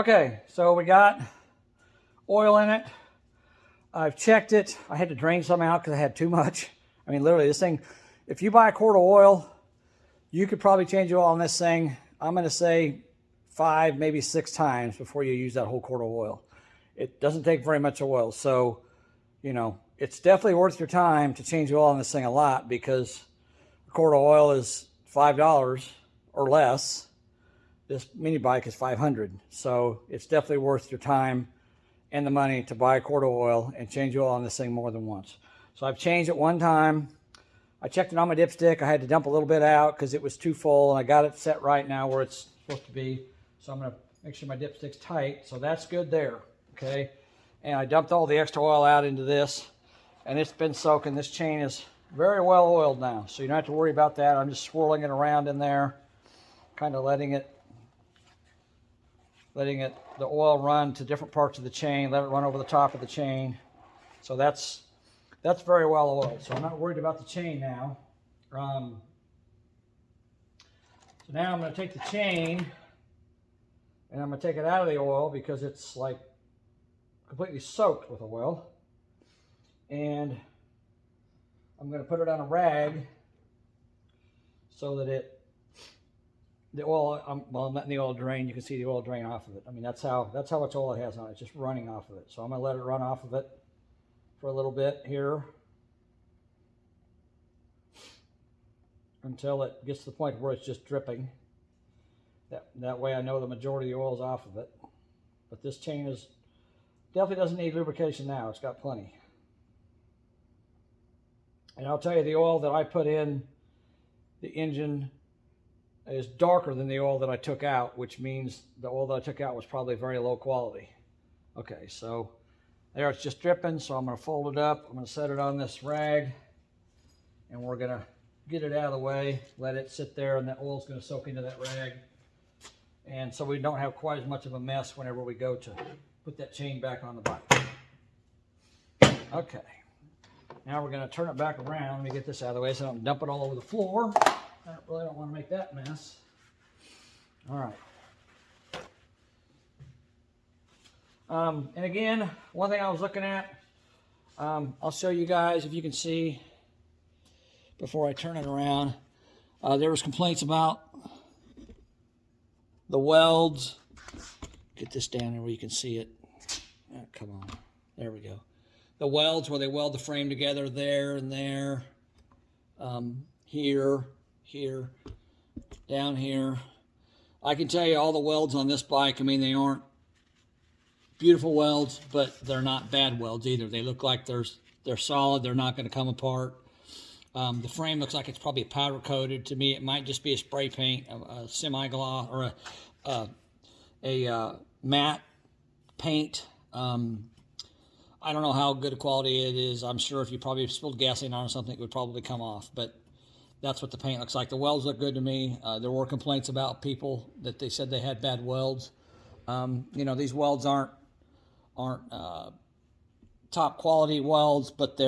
Okay, so we got oil in it. I've checked it. I had to drain some out because I had too much. I mean, literally, this thing, if you buy a quart of oil, you could probably change the oil on this thing, I'm going to say 5, maybe 6 times before you use that whole quart of oil. It doesn't take very much oil. So, you know, it's definitely worth your time to change the oil on this thing a lot, because a quart of oil is $5 or less. This mini bike is $500. So it's definitely worth your time and the money to buy a quart of oil and change the oil on this thing more than once. So I've changed it one time. I checked it on my dipstick. I had to dump a little bit out because it was too full, and I got it set right now where it's supposed to be. So I'm going to make sure my dipstick's tight. So that's good there, okay? And I dumped all the extra oil out into this, and it's been soaking. This chain is very well oiled now, so you don't have to worry about that. I'm just swirling it around in there, kind of letting the oil run to different parts of the chain, let it run over the top of the chain. So that's very well oiled. So I'm not worried about the chain now. So now I'm going to take the chain and I'm going to take it out of the oil because it's like completely soaked with oil. And I'm going to put it on a rag so that the oil, well, I'm letting the oil drain. You can see the oil drain off of it. I mean, that's how much oil it has on it. It's just running off of it. So I'm going to let it run off of it for a little bit here until it gets to the point where it's just dripping. That way I know the majority of the oil is off of it. But this chain definitely doesn't need lubrication now. It's got plenty. And I'll tell you, the oil that I put in the engine is darker than the oil that I took out, which means the oil that I took out was probably very low quality. Okay, so there it's just dripping, so I'm going to fold it up. I'm going to set it on this rag, and we're going to get it out of the way, let it sit there, and that oil's going to soak into that rag. And so we don't have quite as much of a mess whenever we go to put that chain back on the bike. Okay, now we're going to turn it back around. Let me get this out of the way so I don't dump it all over the floor. I really don't want to make that mess. All right. And again, one thing I was looking at, I'll show you guys if you can see before I turn it around. There was complaints about the welds. Get this down there where you can see it. Oh, come on. There we go. The welds where they weld the frame together there and there. Here, down here. I can tell you all the welds on this bike, I mean, they aren't beautiful welds, but they're not bad welds either. They look like they're solid. They're not going to come apart. The frame looks like it's probably powder coated. To me, it might just be a spray paint, a semi-gloss, or a matte paint. I don't know how good a quality it is. I'm sure if you probably spilled gasoline on or something, it would probably come off. But that's what the paint looks like. The welds look good to me. There were complaints about people that they said they had bad welds. You know, these welds aren't top quality welds, but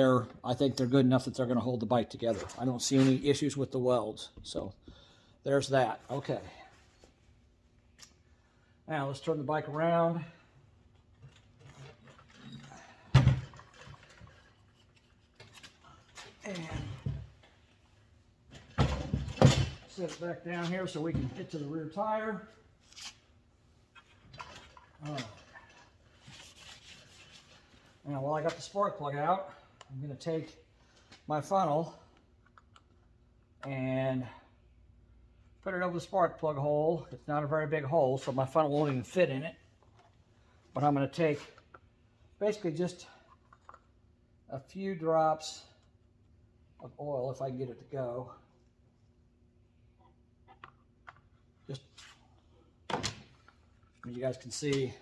I think they're good enough that they're going to hold the bike together. I don't see any issues with the welds. So there's that. Okay. Now let's turn the bike around. And set it back down here so we can get to the rear tire. Now, while I got the spark plug out, I'm going to take my funnel and put it over the spark plug hole. It's not a very big hole, so my funnel won't even fit in it. But I'm going to take basically just a few drops of oil, if I can get it to go. Just, as you guys can see,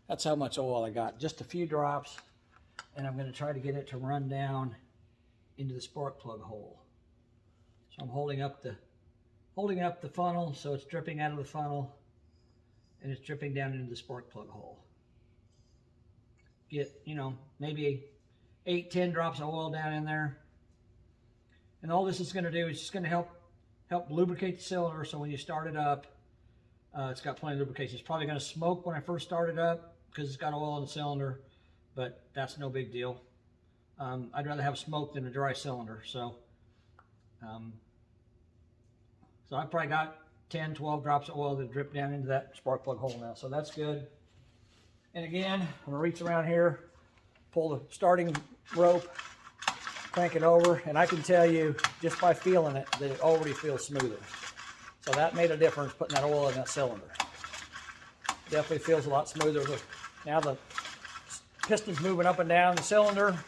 that's how much oil I got. Just a few drops, and I'm going to try to get it to run down into the spark plug hole. So I'm holding up the funnel so it's dripping out of the funnel, and it's dripping down into the spark plug hole. Get, you know, maybe 8-10 drops of oil down in there. And all this is going to do is just going to help lubricate the cylinder, so when you start it up, It's got plenty of lubrication. It's probably going to smoke when I first start it up because it's got oil in the cylinder, but that's no big deal. I'd rather have smoke than a dry cylinder. So I've probably got 10, 12 drops of oil that drip down into that spark plug hole now. So that's good. And again, I'm going to reach around here, pull the starting rope, crank it over, and I can tell you just by feeling it that it already feels smoother. So that made a difference putting that oil in that cylinder. Definitely feels a lot smoother. Now the piston's moving up and down the cylinder.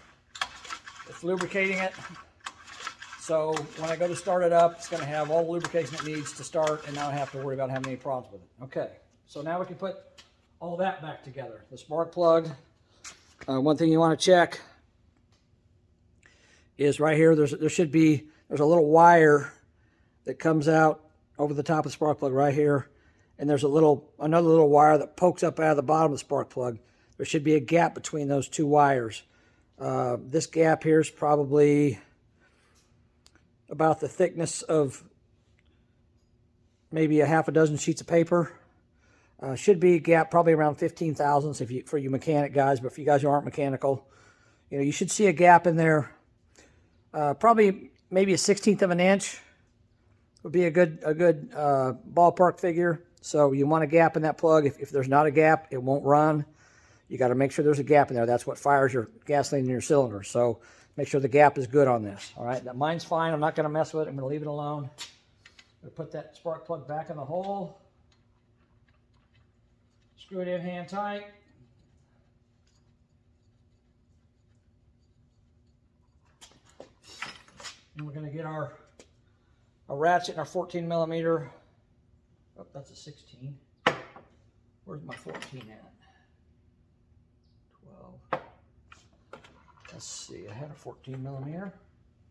It's lubricating it. So when I go to start it up, it's going to have all the lubrication it needs to start and not have to worry about having any problems with it. Okay, so now we can put all that back together. The spark plug, one thing you want to check is right here, there's a little wire that comes out over the top of the spark plug right here. And there's another little wire that pokes up out of the bottom of the spark plug. There should be a gap between those two wires. This gap here is probably about the thickness of maybe a half a dozen sheets of paper. Should be a gap probably around 15 thousandths for you mechanic guys, but for you guys who aren't mechanical, you should see a gap in there. Probably maybe a 1/16 of an inch would be a good ballpark figure. So you want a gap in that plug. If there's not a gap, it won't run. You got to make sure there's a gap in there. That's what fires your gasoline in your cylinder. So make sure the gap is good on this. All right, mine's fine. I'm not going to mess with it. I'm going to leave it alone. I'm going to put that spark plug back in the hole. Screw it in hand tight. And we're going to get our ratchet and our 14 millimeter. Oh, that's a 16. Where's my 14 at? 12. Let's see, I had a 14 millimeter.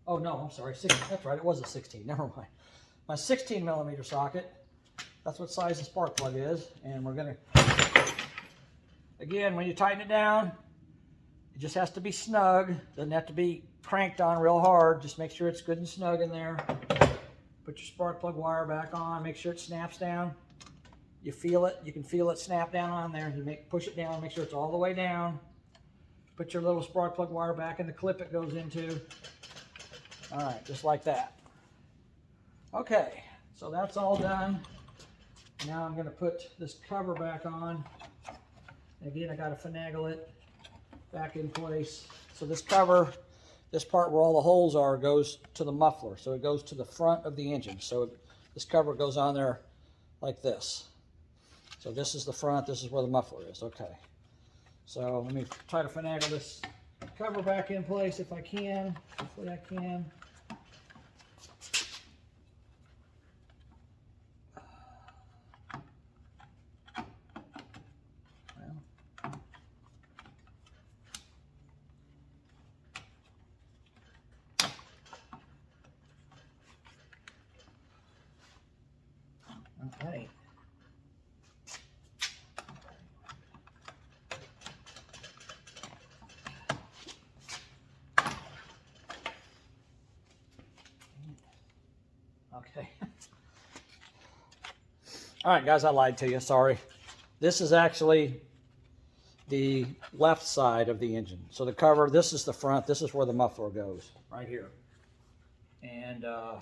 Oh no, I'm sorry, 16. That's right, it was a 16. Never mind. My 16 millimeter socket. That's what size the spark plug is. And we're gonna, again, when you tighten it down, it just has to be snug. Doesn't have to be cranked on real hard. Just make sure it's good and snug in there. Put your spark plug wire back on. Make sure it snaps down. You feel it. You can feel it snap down on there. You push it down. Make sure it's all the way down. Put your little spark plug wire back in the clip it goes into. All right, just like that. Okay, so that's all done. Now I'm going to put this cover back on. Again, I got to finagle it back in place. So this cover, this part where all the holes are, goes to the muffler. So it goes to the front of the engine. So this cover goes on there like this. So this is the front, this is where the muffler is. Okay. So let me try to finagle this cover back in place if I can. Hopefully I can. Okay. Okay. All right, guys, I lied to you. Sorry. This is actually the left side of the engine. So the cover, this is the front. This is where the muffler goes, right here. And okay,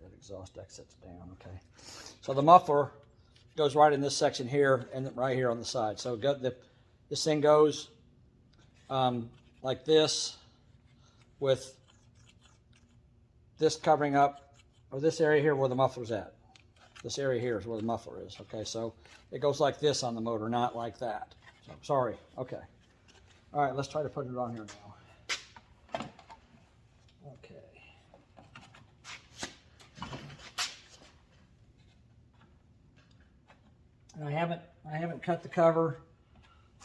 that exhaust exit's down. Okay. So the muffler goes right in this section here and right here on the side. So this thing goes like this, with this covering up, or this area here where the muffler's at. This area here is where the muffler is. Okay, so it goes like this on the motor, not like that. So, sorry. Okay. All right, let's try to put it on here now. Okay. And I haven't cut the cover.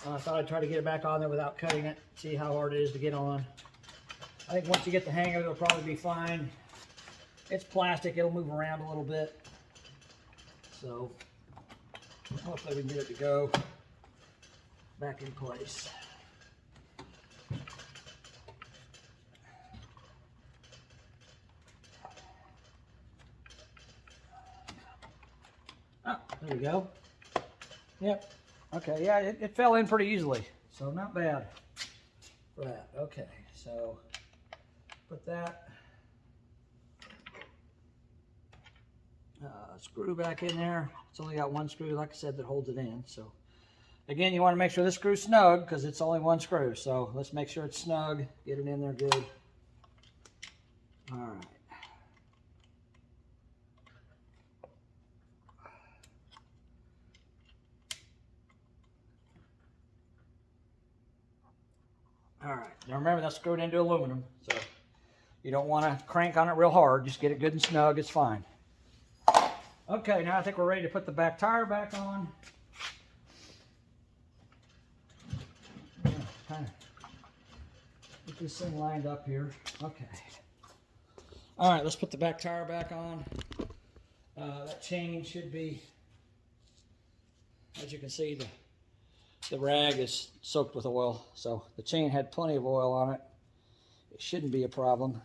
I thought I'd try to get it back on there without cutting it. See how hard it is to get on. I think once you get the hang of it, it'll probably be fine. It's plastic, it'll move around a little bit. So hopefully we can get it to go back in place. There we go. Yep. Okay, yeah, it fell in pretty easily, so not bad for that. Okay, so put that screw back in there. It's only got one screw, like I said, that holds it in. So again, you want to make sure this screw's snug because it's only one screw. So let's make sure it's snug, get it in there good. All right. All right, now remember that's screwed into aluminum, so you don't want to crank on it real hard. Just get it good and snug, it's fine. Okay, now I think we're ready to put the back tire back on. Kind of get this thing lined up here. Okay. All right, let's put the back tire back on. That chain should be, as you can see, the rag is soaked with oil, so the chain had plenty of oil on it. It shouldn't be a problem.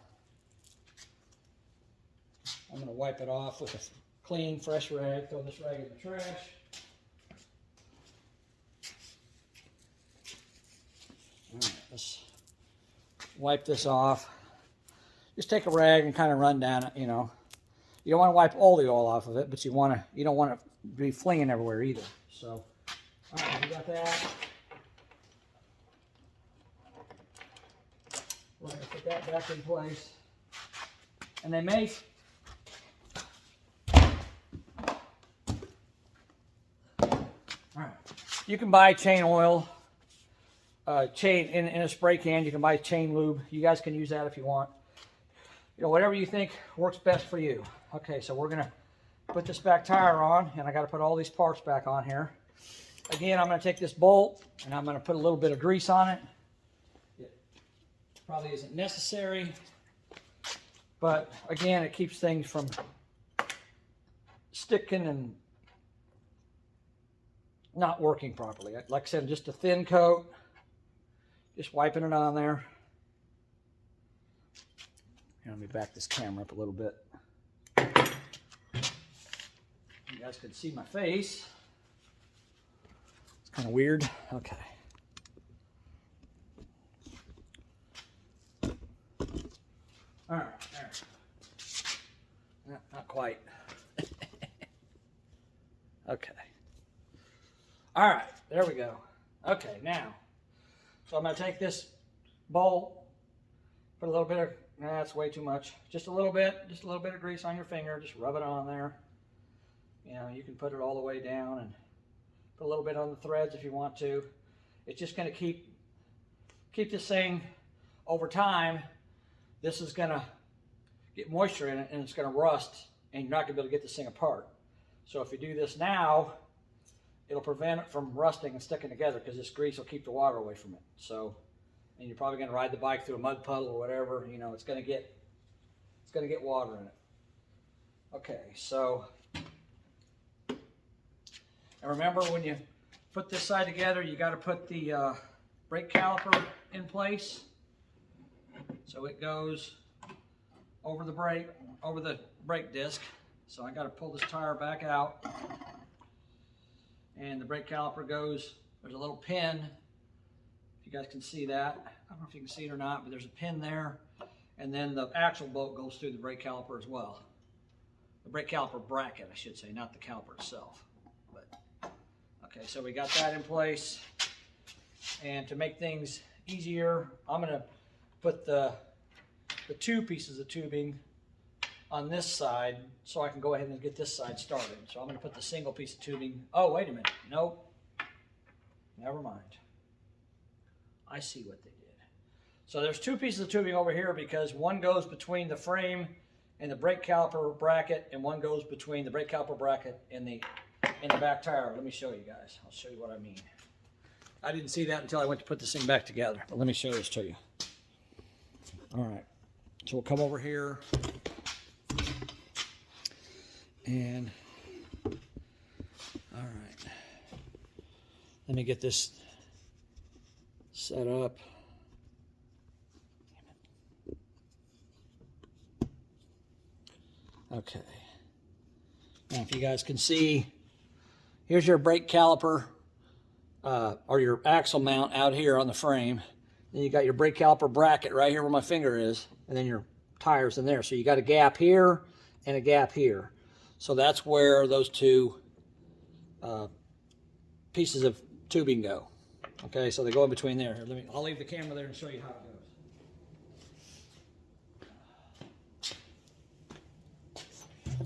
I'm going to wipe it off with a clean, fresh rag. Throw this rag in the trash. All right, let's wipe this off. Just take a rag and kind of run down it, you know. You don't want to wipe all the oil off of it, but you don't want it to be flinging everywhere either. So, all right, we got that. We're going to put that back in place. And they may you can buy chain oil, chain in a spray can. You can buy chain lube. You guys can use that if you want. You know, whatever you think works best for you. Okay, so we're gonna put this back tire on, and I got to put all these parts back on here. Again, I'm gonna take this bolt and I'm gonna put a little bit of grease on it. It probably isn't necessary, but again, it keeps things from sticking and not working properly. Like I said, just a thin coat, just wiping it on there. Here, let me back this camera up a little bit. You guys can see my face. It's kind of weird. Okay. All right, there. Not quite. Okay. All right, there we go. Okay, now, so I'm going to take this bolt, put a little bit of, that's way too much. Just a little bit of grease on your finger. Just rub it on there. You know, you can put it all the way down and put a little bit on the threads if you want to. It's just going to keep this thing over time. This is going to get moisture in it and it's going to rust, and you're not going to be able to get this thing apart. So if you do this now, it'll prevent it from rusting and sticking together because this grease will keep the water away from it. So, and you're probably going to ride the bike through a mud puddle or whatever. You know, it's going to get water in it. Okay, so, and remember when you put this side together, you got to put the brake caliper in place. So it goes over the brake disc. So I got to pull this tire back out. And the brake caliper goes, there's a little pin, if you guys can see that. I don't know if you can see it or not, but there's a pin there. And then the axle bolt goes through the brake caliper as well. The brake caliper bracket, I should say, not the caliper itself. But okay, so we got that in place. And to make things easier, I'm going to put the two pieces of tubing on this side so I can go ahead and get this side started. So I'm going to put the single piece of tubing. Oh, wait a minute. Nope. Never mind. I see what they did. So there's two pieces of tubing over here because one goes between the frame and the brake caliper bracket, and one goes between the brake caliper bracket and the back tire. Let me show you guys. I'll show you what I mean. I didn't see that until I went to put this thing back together, but let me show this to you. All right. So we'll come over here. And, all right, let me get this set up. Okay. Now, if you guys can see, Here's your brake caliper or your axle mount out here on the frame. Then you got your brake caliper bracket right here where my finger is, and then your tires in there. So you got a gap here and a gap here. So that's where those two pieces of tubing go. Okay, so they go in between there. I'll leave the camera there and show you how it goes.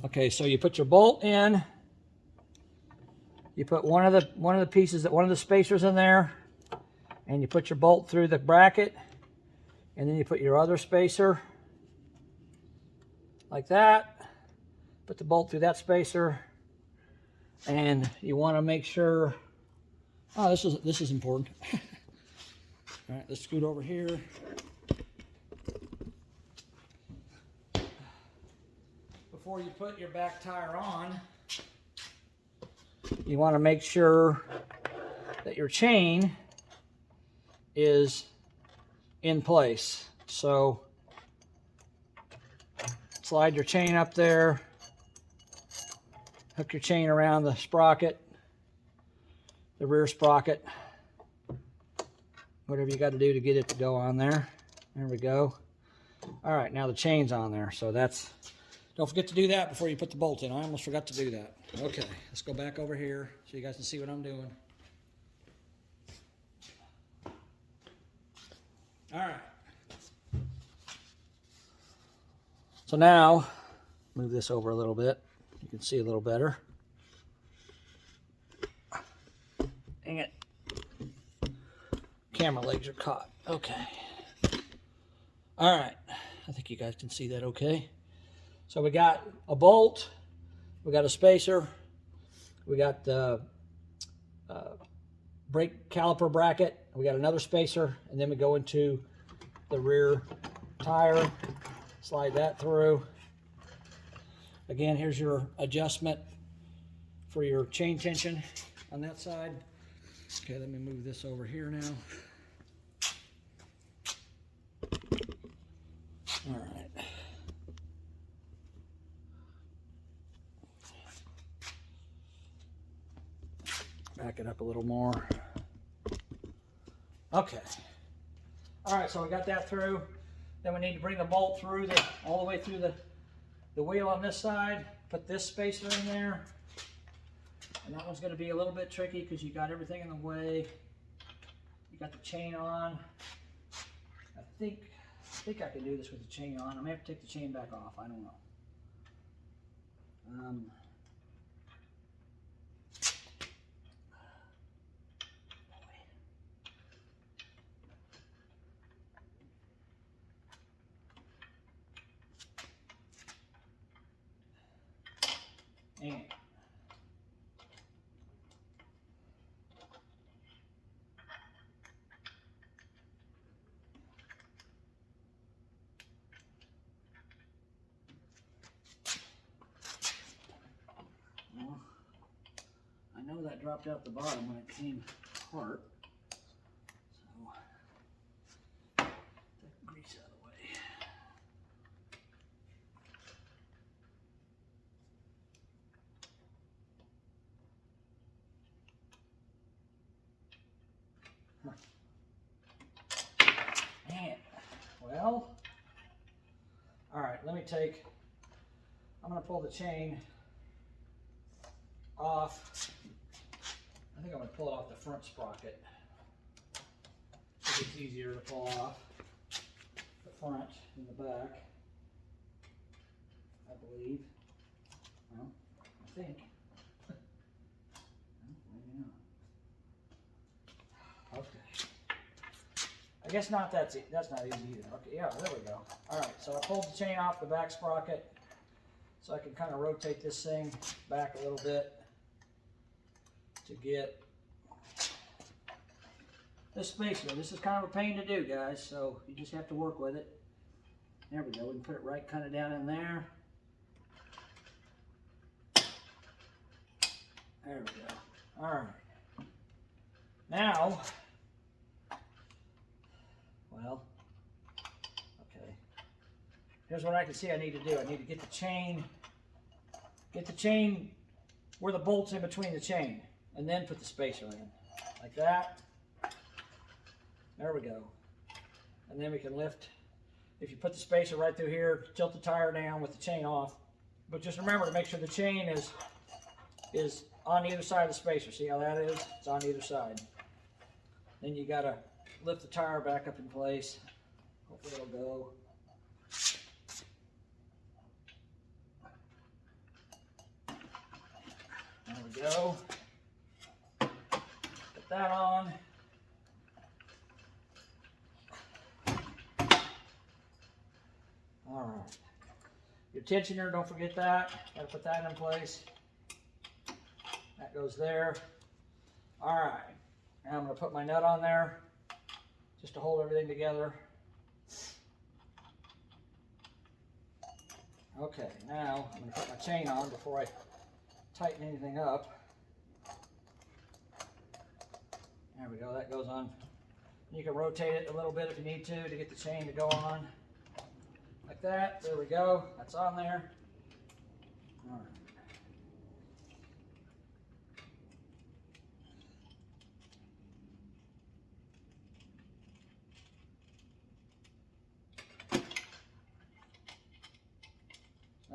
Okay, so you put your bolt in. You put one of the spacers in there, and you put your bolt through the bracket, and then you put your other spacer like that. Put the bolt through that spacer, and you want to make sure. Oh, this is important. All right, let's scoot over here. Before you put your back tire on, you want to make sure that your chain is in place. So slide your chain up there, hook your chain around the sprocket, the rear sprocket, whatever you got to do to get it to go on there. There we go. All right, now the chain's on there. So don't forget to do that before you put the bolt in. I almost forgot to do that. Okay, let's go back over here so you guys can see what I'm doing. All right. So now, move this over a little bit. You can see a little better. Dang it. Camera legs are caught. Okay. All right. I think you guys can see that okay. So we got a bolt, we got a spacer, we got the brake caliper bracket, we got another spacer, and then we go into the rear tire, slide that through. Again, here's your adjustment for your chain tension on that side. Okay, let me move this over here now. All right. Back it up a little more. Okay. All right, so we got that through. Then we need to bring the bolt through all the way through the wheel on this side. Put this spacer in there. And that one's going to be a little bit tricky because you got everything in the way. You got the chain on. I think I can do this with the chain on. I may have to take the chain back off. I don't know. And well, I know that dropped out the bottom when it came apart. So take the grease out of the way. Man, well, all right, I'm going to pull the chain off. I think I'm going to pull it off the front sprocket. It's easier to pull off the front than the back, I believe. Well, I think. Maybe not. Okay. I guess not. That's not easy either. Okay, yeah, there we go. All right, so I pulled the chain off the back sprocket, so I can kind of rotate this thing back a little bit to get this spacer. This is kind of a pain to do, guys, so you just have to work with it. There we go. We can put it right kind of down in there. There we go. All right. Now, well, okay. Here's what I can see I need to do. I need to get the chain where the bolt's in between the chain. and then put the spacer in, like that. There we go. And then we can lift. If you put the spacer right through here, tilt the tire down with the chain off. But just remember to make sure the chain is on either side of the spacer. See how that is? It's on either side. Then you gotta lift the tire back up in place. Hopefully it'll go. There we go. Put that on. All right. Your tensioner, don't forget that. Gotta put that in place. That goes there. All right. Now I'm gonna put my nut on there just to hold everything together. Okay, now I'm gonna put my chain on before I tighten anything up. There we go, that goes on. You can rotate it a little bit if you need to get the chain to go on. Like that, there we go, that's on there. All right.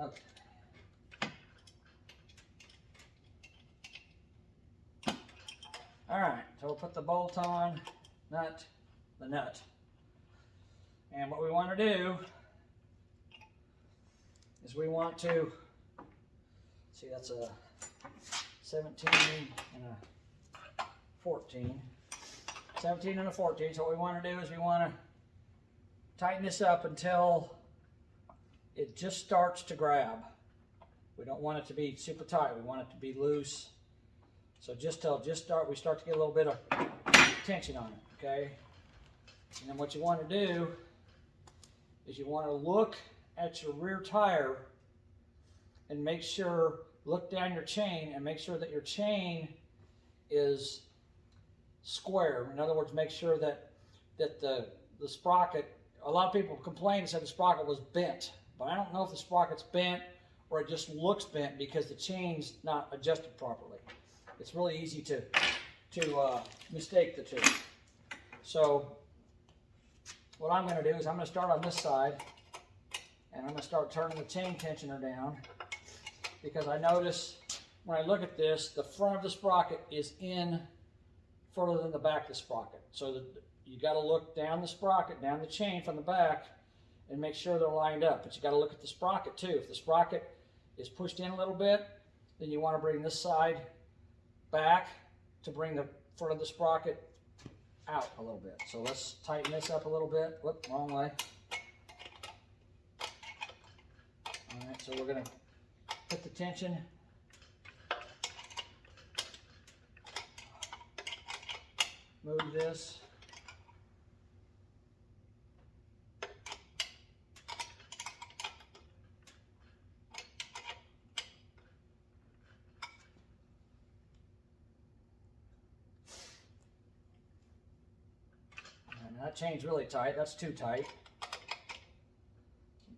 Okay. All right, so we'll put the bolt on, the nut. And what we want to do is we want to, see that's a 17 and a 14. 17 and a 14, so what we want to do is we want to tighten this up until it just starts to grab. We don't want it to be super tight, we want it to be loose. So we start to get a little bit of tension on it, okay? And then what you want to do is you want to look at your rear tire and make sure, look down your chain and make sure that your chain is square. In other words, make sure that the sprocket, a lot of people complain and said the sprocket was bent, but I don't know if the sprocket's bent or it just looks bent because the chain's not adjusted properly. It's really easy to mistake the two. So what I'm going to do is I'm going to start on this side and I'm going to start turning the chain tensioner down, because I notice when I look at this, the front of the sprocket is in further than the back of the sprocket. So you got to look down the sprocket, down the chain from the back, and make sure they're lined up. But you got to look at the sprocket too. If the sprocket is pushed in a little bit, then you want to bring this side back to bring the front of the sprocket out a little bit. So let's tighten this up a little bit. Whoop, wrong way. All right, so we're going to put the tension. Move this. And that chain's really tight. That's too tight.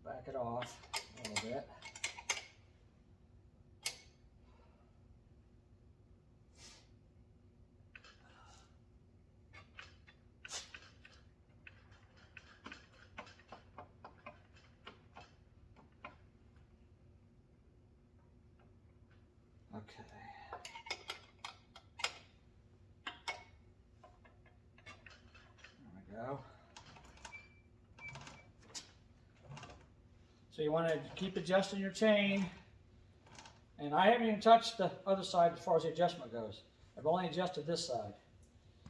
Back it off a little bit. Okay. There we go. So you want to keep adjusting your chain. And I haven't even touched the other side as far as the adjustment goes. I've only adjusted this side.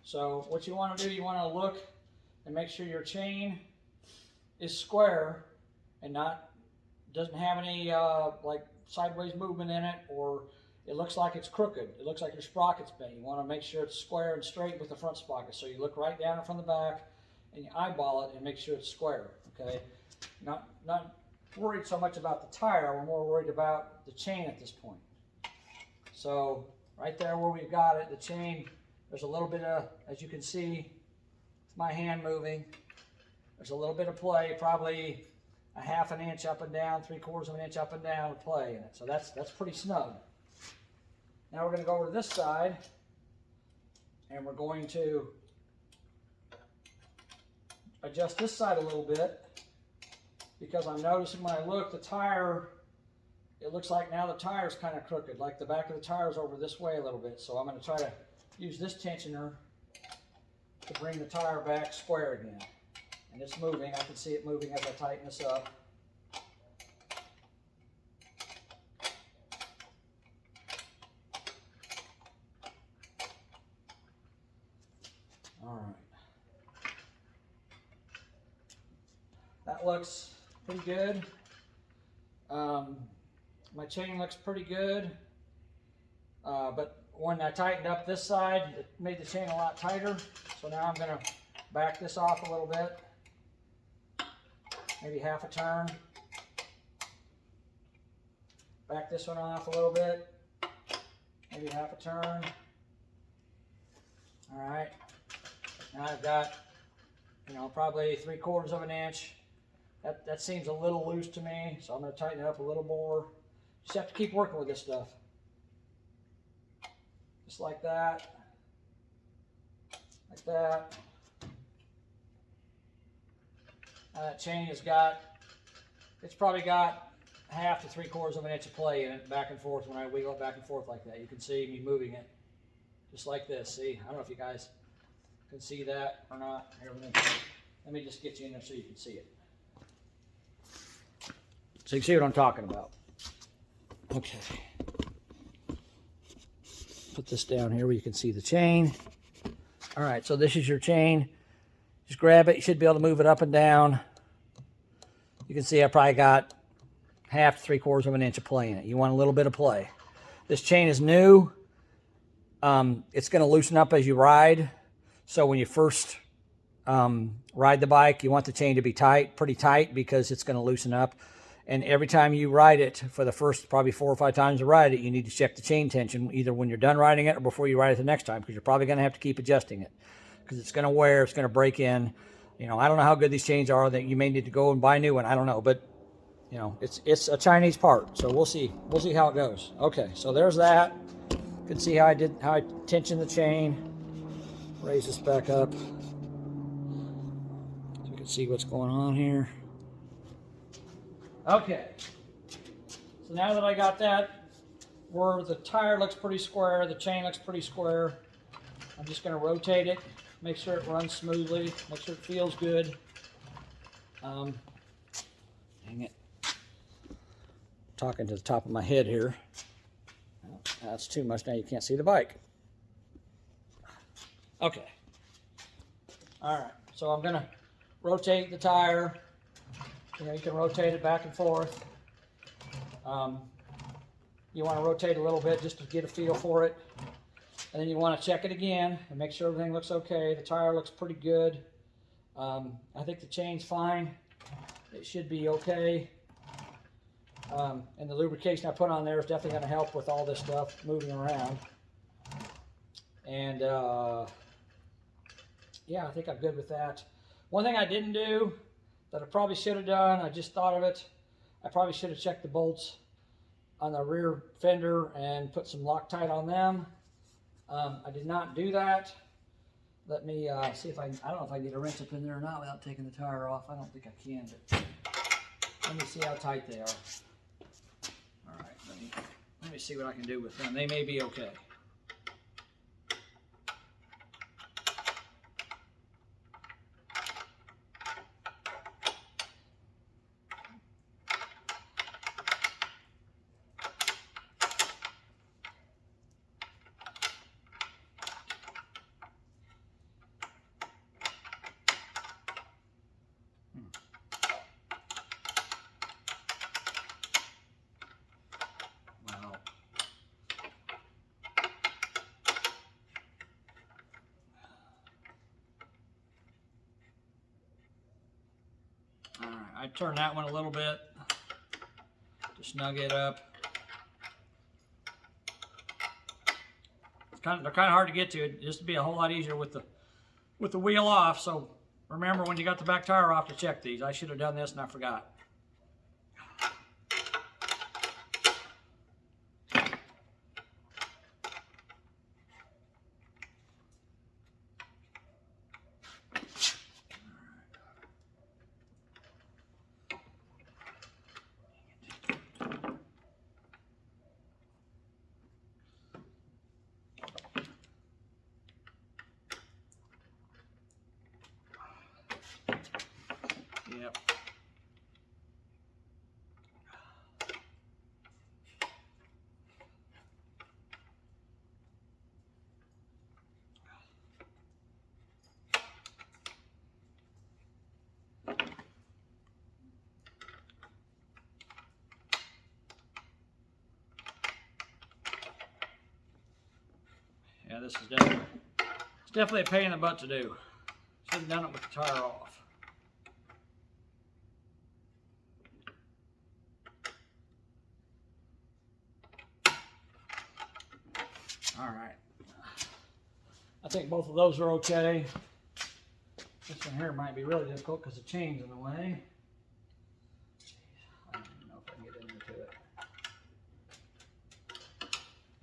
So what you want to do, you want to look and make sure your chain is square and doesn't have any like sideways movement in it, or it looks like it's crooked. It looks like your sprocket's bent. You want to make sure it's square and straight with the front sprocket. So you look right down it from the back and you eyeball it and make sure it's square, okay? Not worried so much about the tire, we're more worried about the chain at this point. So right there where we've got it, the chain, there's a little bit of, as you can see, it's my hand moving. There's a little bit of play, probably a half an inch up and down, 3/4 of an inch up and down with play in it. So that's pretty snug. Now we're going to go over to this side And we're going to adjust this side a little bit because I'm noticing when I look, the tire, it looks like now the tire's kind of crooked, like the back of the tire's over this way a little bit. So I'm going to try to use this tensioner to bring the tire back square again. And it's moving. I can see it moving as I tighten this up. All right. That looks pretty good. My chain looks pretty good. But when I tightened up this side, it made the chain a lot tighter. So now I'm going to back this off a little bit. Maybe half a turn. Back this one off a little bit. Maybe half a turn. All right. Now I've got, probably 3/4 of an inch. That seems a little loose to me, so I'm going to tighten it up a little more. Just have to keep working with this stuff. Just like that. Like that. That chain has got, it's probably got 1/2 to 3/4 of an inch of play in it, back and forth when I wiggle it back and forth like that. You can see me moving it just like this. See, I don't know if you guys can see that or not. Here, let me just get you in there so you can see it. So you can see what I'm talking about. Okay. Put this down here where you can see the chain. All right, so this is your chain. Just grab it. You should be able to move it up and down. You can see I probably got 1/2 to 3/4 of an inch of play in it. You want a little bit of play. This chain is new. It's going to loosen up as you ride. So when you first ride the bike, you want the chain to be tight, pretty tight, because it's going to loosen up. And every time you ride it, for the first probably 4 or 5 times you ride it, you need to check the chain tension, either when you're done riding it or before you ride it the next time, because you're probably going to have to keep adjusting it, because it's going to wear, it's going to break in. I don't know how good these chains are. That you may need to go and buy a new one. I don't know, but it's a Chinese part, so we'll see. We'll see how it goes. Okay, so there's that. You can see how I tensioned the chain. Raise this back up so you can see what's going on here. Okay, so now that I got that, where the tire looks pretty square, the chain looks pretty square, I'm just going to rotate it, make sure it runs smoothly, make sure it feels good. Dang it. Talking to the top of my head here. Well, that's too much, now you can't see the bike. Okay. All right, so I'm going to rotate the tire. You can rotate it back and forth. You want to rotate a little bit just to get a feel for it. And then you want to check it again and make sure everything looks okay. The tire looks pretty good. I think the chain's fine. It should be okay. And the lubrication I put on there is definitely going to help with all this stuff moving around. And yeah, I think I'm good with that. One thing I didn't do that I probably should have done, I just thought of it. I probably should have checked the bolts on the rear fender and put some Loctite on them. I did not do that. Let me see if I don't know if I get a wrench up in there or not without taking the tire off. I don't think I can, but let me see how tight they are. All right, let me see what I can do with them. They may be okay. Alright, I turn that one a little bit to snug it up. They're kind of hard to get to. It used to be a whole lot easier with the wheel off, so remember when you got the back tire off to check these. I should have done this and I forgot. Yep. Yeah, this is definitely a pain in the butt to do. Should have done it with the tire off. All right. I think both of those are okay. This one here might be really difficult because the chain's in the way. I don't even know if I can get into it.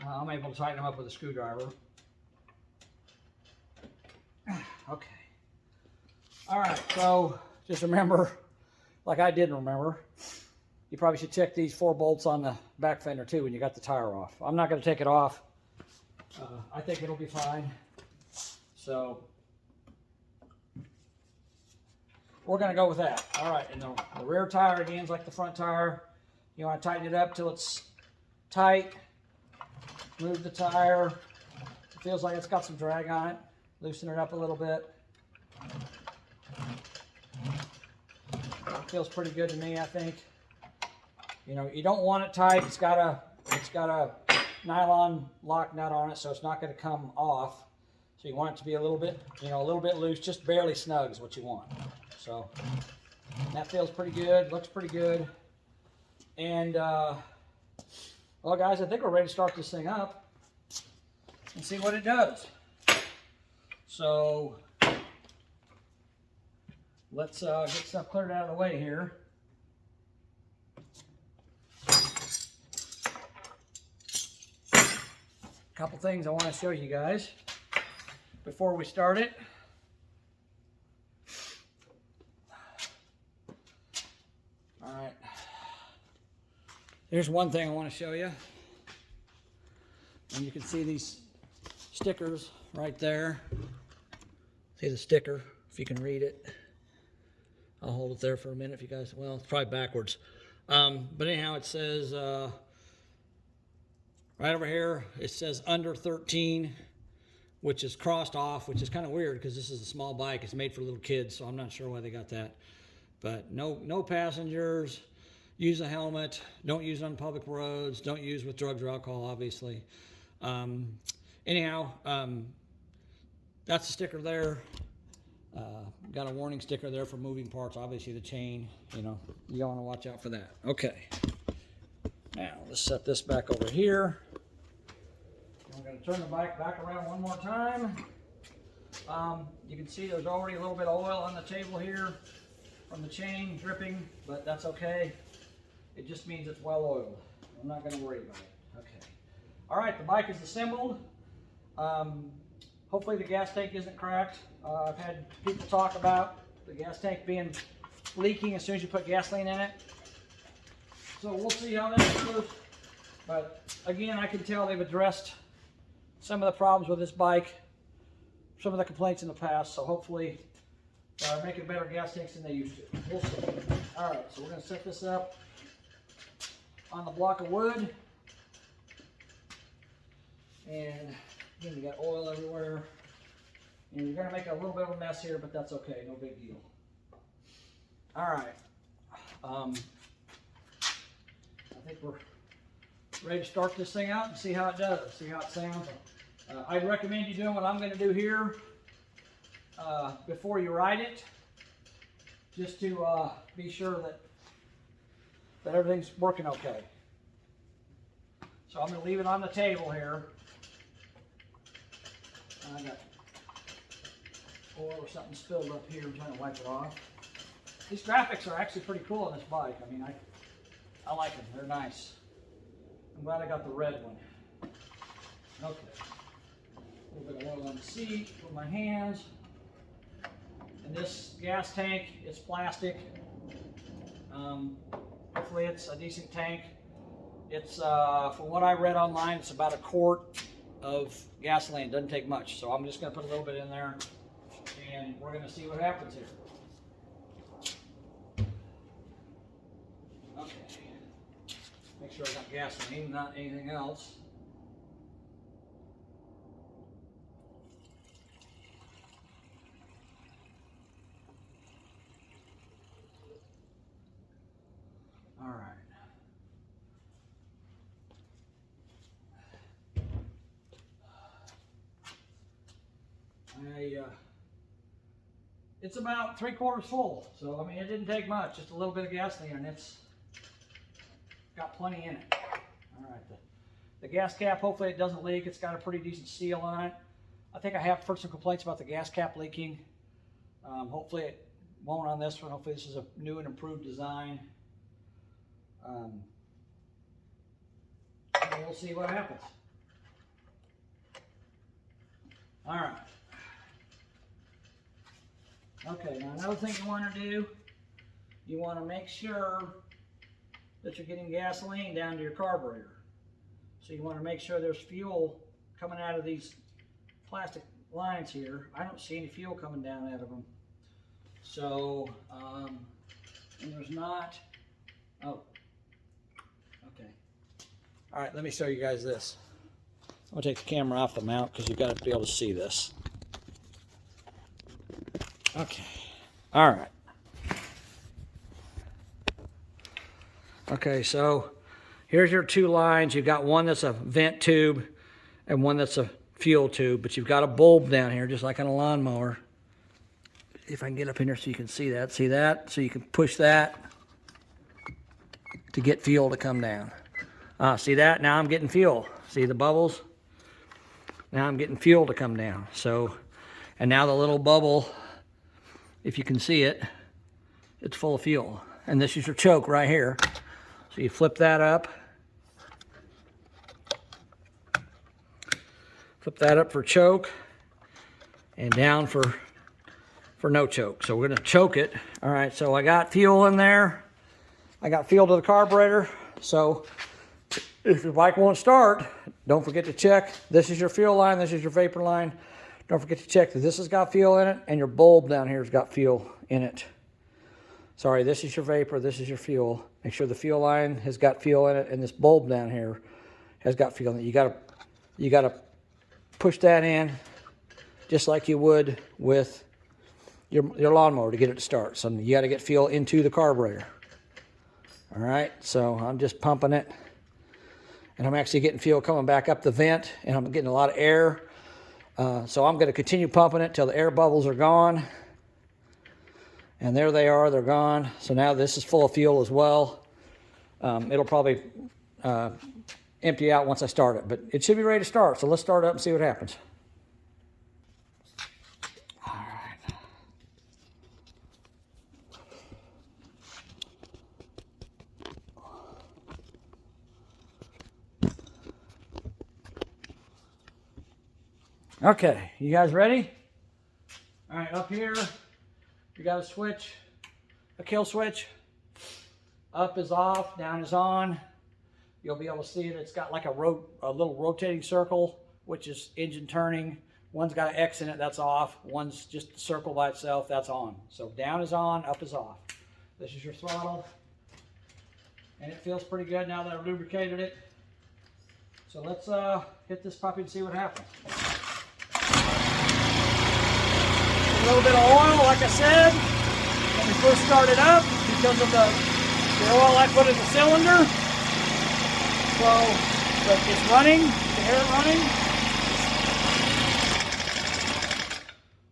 I'm able to tighten them up with a screwdriver. Okay. All right, so just remember, like I didn't remember, you probably should check these 4 bolts on the back fender too when you got the tire off. I'm not going to take it off. I think it'll be fine. So we're going to go with that. All right, and the rear tire again is like the front tire. You want to tighten it up till it's tight. Move the tire. It feels like it's got some drag on it. Loosen it up a little bit. It feels pretty good to me, I think. You know, you don't want it tight. It's got a nylon lock nut on it, so it's not going to come off. So you want it to be a little bit, a little bit loose, just barely snug is what you want. So that feels pretty good, looks pretty good. And well, guys, I think we're ready to start this thing up and see what it does. So let's get stuff cleared out of the way here. A couple things I want to show you guys before we start it. All right. Here's one thing I want to show you. And you can see these stickers right there. See the sticker, if you can read it. I'll hold it there for a minute if you guys, well, it's probably backwards. But anyhow, it says, right over here, it says under 13, which is crossed off, which is kind of weird because this is a small bike. It's made for little kids, so I'm not sure why they got that. But no passengers, use a helmet, don't use on public roads, don't use with drugs or alcohol, obviously. Anyhow, that's the sticker there. Got a warning sticker there for moving parts, obviously the chain, you want to watch out for that. Okay. Now, let's set this back over here. I'm going to turn the bike back around one more time. You can see there's already a little bit of oil on the table here from the chain dripping, but that's okay. It just means it's well oiled. I'm not going to worry about it. Okay. All right, the bike is assembled. Hopefully the gas tank isn't cracked. I've had people talk about the gas tank being leaking as soon as you put gasoline in it. So we'll see how that goes. But again, I can tell they've addressed some of the problems with this bike, some of the complaints in the past. So hopefully they're making better gas tanks than they used to. We'll see. All right, so we're going to set this up on the block of wood. And again, you got oil everywhere. And you're going to make a little bit of a mess here, but that's okay. No big deal. All right. I think we're ready to start this thing out and see how it does, see how it sounds. I'd recommend you doing what I'm going to do here before you ride it, just to be sure that everything's working okay. So I'm going to leave it on the table here. I got oil or something spilled up here. I'm trying to wipe it off. These graphics are actually pretty cool on this bike. I mean, I like them. They're nice. I'm glad I got the red one. Okay. A little bit of oil on the seat with my hands. And this gas tank is plastic. Hopefully it's a decent tank. It's, from what I read online, it's about 1 quart of gasoline. It doesn't take much. So I'm just going to put a little bit in there and we're going to see what happens here. Okay. Make sure I got gasoline, not anything else. All right. It's about 3/4 full, so I mean it didn't take much, just a little bit of gasoline, and it's got plenty in it. All right, the gas cap, hopefully it doesn't leak. It's got a pretty decent seal on it. I think I have heard some complaints about the gas cap leaking. Hopefully it won't on this one. Hopefully this is a new and improved design. And we'll see what happens. All right. Okay, now another thing you want to do, you want to make sure that you're getting gasoline down to your carburetor. So you want to make sure there's fuel coming out of these plastic lines here. I don't see any fuel coming down out of them. So, and there's not, oh, okay. All right, let me show you guys this. I'm gonna take the camera off the mount because you've got to be able to see this. Okay, all right. Okay, so here's your two lines. You've got one that's a vent tube and one that's a fuel tube, but you've got a bulb down here just like on a lawnmower. If I can get up in here so you can see that. See that? So you can push that to get fuel to come down. See that? Now I'm getting fuel. See the bubbles? Now I'm getting fuel to come down. So, and now the little bubble, if you can see it, it's full of fuel. And this is your choke right here. So you flip that up. Flip that up for choke and down for no choke. So we're gonna choke it. All right, so I got fuel in there. I got fuel to the carburetor. So if your bike won't start, don't forget to check. This is your fuel line, this is your vapor line. Don't forget to check that this has got fuel in it and your bulb down here has got fuel in it. Sorry, this is your vapor, this is your fuel. Make sure the fuel line has got fuel in it and this bulb down here has got fuel in it. You gotta push that in just like you would with your lawnmower to get it to start. So you gotta get fuel into the carburetor. All right, so I'm just pumping it. And I'm actually getting fuel coming back up the vent, and I'm getting a lot of air. So I'm gonna continue pumping it till the air bubbles are gone. And there they are, they're gone. So now this is full of fuel as well. It'll probably empty out once I start it, but it should be ready to start. So let's start up and see what happens. All right. Okay, you guys ready? All right, up here, you got a switch, a kill switch. Up is off, down is on. You'll be able to see it. It's got like a little rotating circle, which is engine turning. One's got an X in it, that's off. One's just a circle by itself, that's on. So down is on, up is off. This is your throttle. And it feels pretty good now that I've lubricated it. So let's hit this puppy and see what happens. A little bit of oil, like I said, when we first started up, because of the oil I put in the cylinder. So it's running, the air running.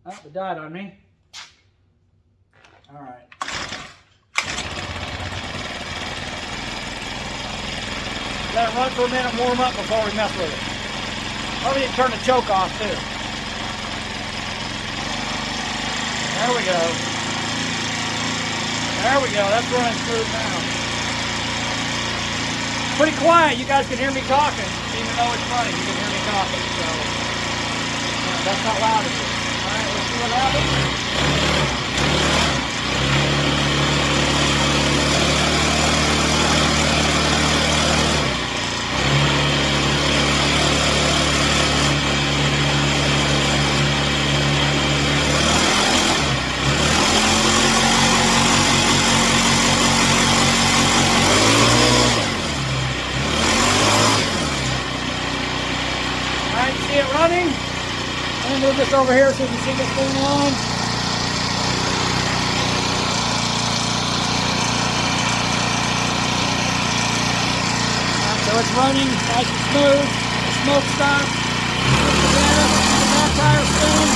Oh, it died on me. All right. Let it run for a minute, warm up before we mess with it. Probably need to turn the choke off too. There we go. There we go, that's running smooth now. Pretty quiet, you guys can hear me talking. Even though it's running, you can hear me talking, so that's not loud enough. All right, let's see what happens. look over here so you can see what's going on. So it's running nice and smooth. The smoke stops. The back tire spinning.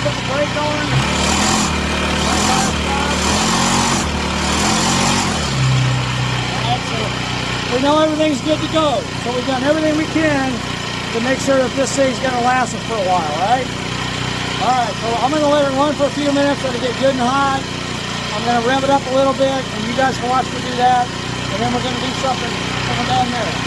Put the brake on. Back tire stops. We know everything's good to go. So we've done everything we can to make sure that this thing's going to last us for a while, right? All right, so I'm going to let it run for a few minutes, let it get good and hot. I'm going to rev it up a little bit, and you guys can watch me do that. And then we're going to do something down there.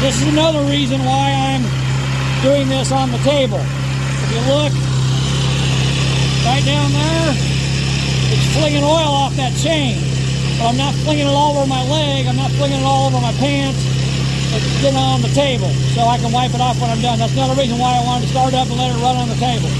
This is another reason why I'm doing this on the table. If you look right down there, it's flinging oil off that chain. But I'm not flinging it all over my leg, I'm not flinging it all over my pants. It's getting on the table so I can wipe it off when I'm done. That's another reason why I wanted to start up and let it run on the table.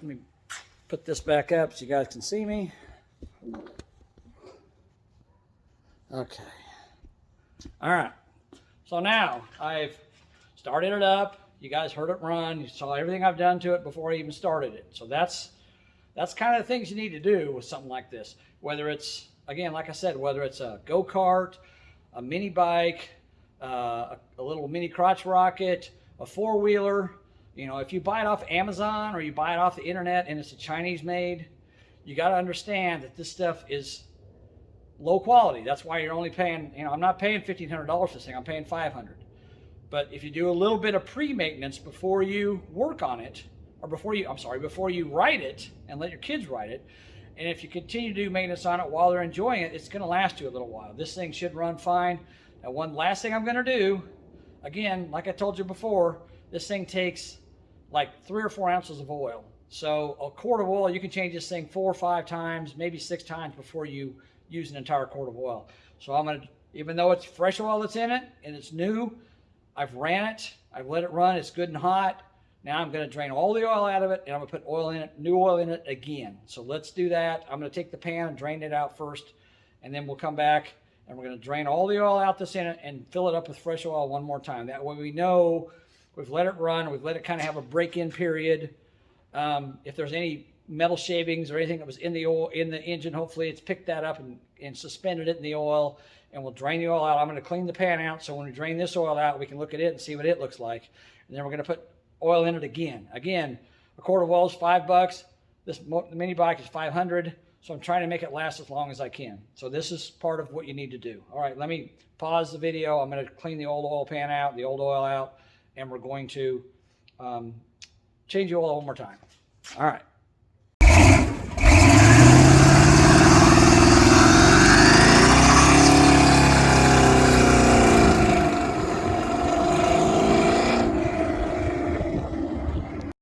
Let me put this back up so you guys can see me. Okay. All right. So now I've started it up. You guys heard it run. You saw everything I've done to it before I even started it. So that's kind of the things you need to do with something like this. Whether it's, again, like I said, whether it's a go-kart, a mini bike, a little mini crotch rocket, a four-wheeler. You know, if you buy it off Amazon or you buy it off the internet and it's a Chinese made, you got to understand that this stuff is low quality. That's why you're only paying, you know, I'm not paying $1,500 for this thing, I'm paying $500. But if you do a little bit of pre-maintenance before you work on it, or before you write it and let your kids write it, and if you continue to do maintenance on it while they're enjoying it, it's going to last you a little while. This thing should run fine. Now, one last thing I'm going to do, again, like I told you before, this thing takes like 3 or 4 ounces of oil. So a quart of oil, you can change this thing 4 or 5 times, maybe 6 times before you use an entire quart of oil. So I'm going to, even though it's fresh oil that's in it and it's new, I've ran it, I've let it run, it's good and hot. Now I'm going to drain all the oil out of it and I'm going to put oil in it, new oil in it again. So let's do that. I'm going to take the pan and drain it out first, and then we'll come back and we're going to drain all the oil out that's in it and fill it up with fresh oil one more time. That way we know We've let it run. We've let it kind of have a break-in period. If there's any metal shavings or anything that was in the oil, in the engine, hopefully it's picked that up and suspended it in the oil, and we'll drain the oil out. I'm going to clean the pan out, so when we drain this oil out, we can look at it and see what it looks like. And then we're going to put oil in it again. Again, a quart of oil is $5. This mini bike is $500. So I'm trying to make it last as long as I can. So this is part of what you need to do. All right, let me pause the video. I'm going to clean the old oil pan out, the old oil out, and we're going to change the oil one more time. All right.